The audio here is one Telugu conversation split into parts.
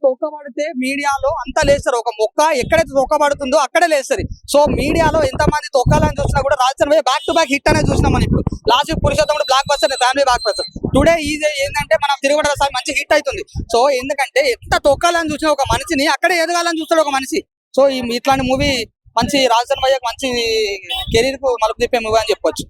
తొక్కబడితే మీడియాలో అంతా లేస్తారు. ఒక మొక్క ఎక్కడైతే తొక్కబడుతుందో అక్కడే లేస్తుంది. సో మీడియాలో ఎంతమంది తొక్కాలని చూసినా కూడా రాజస్థాన్ పోయి బ్యాక్ టు బ్యాక్ హిట్ అనేది చూసినాం మనం. ఇప్పుడు లాస్ట్ పురుషోత్తముడు block buster, family block buster. Today easy ఏంటంటే మన తిరుగుబడ సార్ మంచి హిట్ అవుతుంది. సో ఎందుకంటే ఎంత తొక్కాలని చూసినా ఒక మనిషిని అక్కడే ఎదగాలని చూస్తాడు ఒక మనిషి. సో ఇట్లాంటి మూవీ మంచి రాజస్థాన్ భయ్యకు మంచి కెరీర్ కు మలుపు తిప్పే మూవీ అని చెప్పొచ్చు.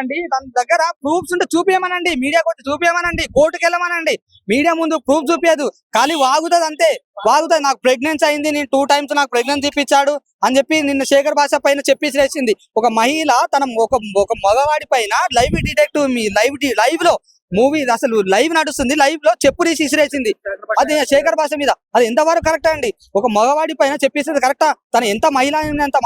అండి తన దగ్గర ప్రూఫ్స్ ఉంటే చూపించమనండి, మీడియా కొట్టి చూపించమనండి, కోర్టుకు వెళ్ళమనండి. మీడియా ముందు ప్రూఫ్ చూపించదు, ఖాళీ వాగుతుంది అంతే. వాగుతుంది, నాకు ప్రెగ్నెన్సీ అయింది, నేను 2 times నాకు ప్రెగ్నెన్సీ ఇప్పించాడు అని చెప్పి నిన్న శేఖర్ భాష పైన చెప్పేసి వేసింది. ఒక మహిళ తన ఒక మగవాడి పైన లైవ్ లో మూవీ అసలు లైవ్ నడుస్తుంది, లైవ్ లో చెప్పు తీసి ఇసిరేసింది. అది శేఖర్ భాష మీద. అది ఎంతవరకు కరెక్టా అండి? ఒక మగవాడి పైన చెప్పేసేది కరెక్టా? తను ఎంత మహిళ అయినంత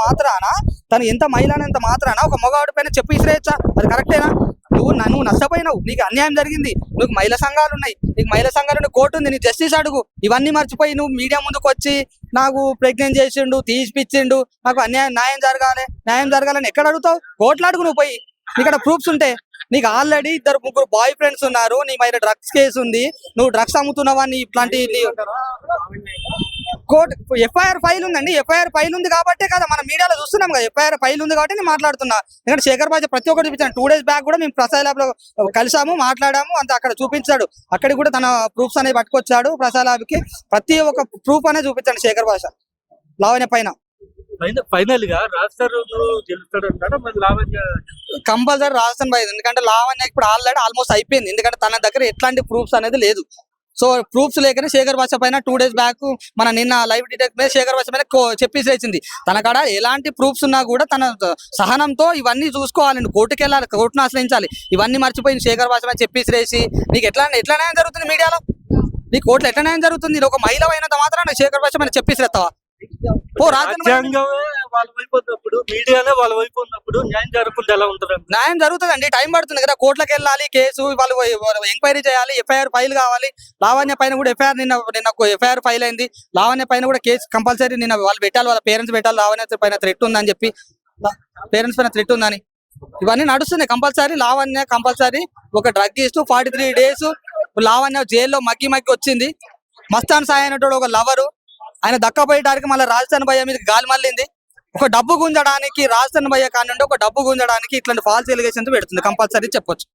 మాత్రాన ఒక మగవాడి పైన చెప్పు ఇసిరేయచ్చా? అది కరెక్టేనా? నువ్వు నష్టపోయినావు, నీకు అన్యాయం జరిగింది, నువ్వు మహిళా సంఘాలు ఉన్నాయి, నీకు మహిళా సంఘాలు కోర్టు ఉంది, నీ జస్టిస్ అడుగు. ఇవన్నీ మర్చిపోయి నువ్వు మీడియా ముందుకు వచ్చి నాకు ప్రెగ్నెంట్ చేసిండు, తీసిపిచ్చిండు, నాకు న్యాయం జరగాలని ఎక్కడ అడుగుతావు? కోర్టులు అడుగు నువ్వు పోయి. ఇక్కడ ప్రూఫ్స్ ఉంటే. నీకు ఆల్రెడీ 2-3 బాయ్ ఫ్రెండ్స్ ఉన్నారు, నీ మీద డ్రగ్స్ కేసు ఉంది, నువ్వు డ్రగ్స్ అమ్ముతున్నావని ఇట్లాంటి కోర్టు ఎఫ్ఐఆర్ ఫైల్ ఉందండి. ఎఫ్ఐఆర్ ఫైల్ ఉంది కాబట్టే కదా మనం మీడియాలో చూస్తున్నాం కదా. ఎఫ్ఐఆర్ ఫైల్ ఉంది కాబట్టి నేను మాట్లాడుతున్నా. ఎందుకంటే శేఖర్ భాష ప్రతి ఒక్కటి చూపించాను. 2 days బ్యాక్ కూడా మేము ప్రసాద్ ల్యాబ్ లో కలిసాము, మాట్లాడాము, అంత అక్కడ చూపించాడు. అక్కడికి కూడా తన ప్రూఫ్స్ అనేది పట్టుకొచ్చాడు. ప్రసాద్ ల్యాబ్ కి ప్రతి ఒక్క ప్రూఫ్ అనేది చూపించాడు శేఖర్ భాష లావణ్య పైన. ఫైనల్ గా రాజస్థాన్ గెలుస్తాడంటారా మరి లావణ్య? కంపల్సరీ రాజస్థాన్ భయ. ఎందుకంటే లావణ్య ఇప్పుడు ఆల్రెడీ ఆల్మోస్ట్ అయిపోయింది. ఎందుకంటే తన దగ్గర ఎట్లాంటి ప్రూఫ్స్ అనేది లేదు. సో ప్రూఫ్స్ లేకనే శేఖర్ భాష పైన 2 days బ్యాక్ మన నిన్న లైవ్ డిటెక్ట్ మీద శేఖర్ భాష పైన చెప్పేసేసింది. తన కాడ ఎలాంటి ప్రూఫ్స్ ఉన్నా కూడా తన సహనంతో ఇవన్నీ చూసుకోవాలండి. కోర్టుకు వెళ్ళాలి, కోర్టును ఆశ్రయించాలి. ఇవన్నీ మర్చిపోయింది శేఖర్ భాష పైన చెప్పేసి నీకు ఎట్లా న్యాయం జరుగుతుంది? మీడియాలో నీ కోర్టులో ఎట్లా న్యాయం జరుగుతుంది? ఒక మహిళ అయినంత మాత్రం శేఖర్ భాష పైన చెప్పేసిరేస్తావా? మీడియానే వాళ్ళ వైపు ఉన్నప్పుడు న్యాయం జరగకుండా ఎలా ఉంటుంది? న్యాయం జరుగుతుందండి, టైం పడుతుంది కదా. కోర్టులకు వెళ్ళాలి, కేసు వాళ్ళు ఎంక్వైరీ చేయాలి, ఎఫ్ఐఆర్ ఫైల్ కావాలి. లావణ్య పైన కూడా నిన్న ఎఫ్ఐఆర్ ఫైల్ అయింది. లావణ్య పైన కూడా కేసు కంపల్సరీ నిన్న వాళ్ళు పెట్టాలి, వాళ్ళ పేరెంట్స్ పెట్టాలి. లావణ్య పైన థ్రెట్ ఉందని చెప్పి, పేరెంట్స్ పైన థ్రెట్ ఉందని ఇవన్నీ నడుస్తున్నాయి. కంపల్సరీ లావణ్య కంపల్సరీ ఒక డ్రగ్ ఇస్తూ 43 days లావణ్య జైల్లో మగ్గి వచ్చింది. మస్తాన్ సాయి అనేటోడు ఒక లవరు, ఆయన దక్కపోయేటానికి మళ్ళీ రాజస్థాన్ భయ్య మీద గాలి మళ్ళింది. ఒక డబ్బు గుంజడానికి రాజస్థాన్ భయ్య కానివ్వండి, ఒక డబ్బు గుంజడానికి ఇట్లాంటి ఫాల్స్ ఎలిగేషన్స్ పెడుతుంది. కంపల్సరీ చెప్పొచ్చు.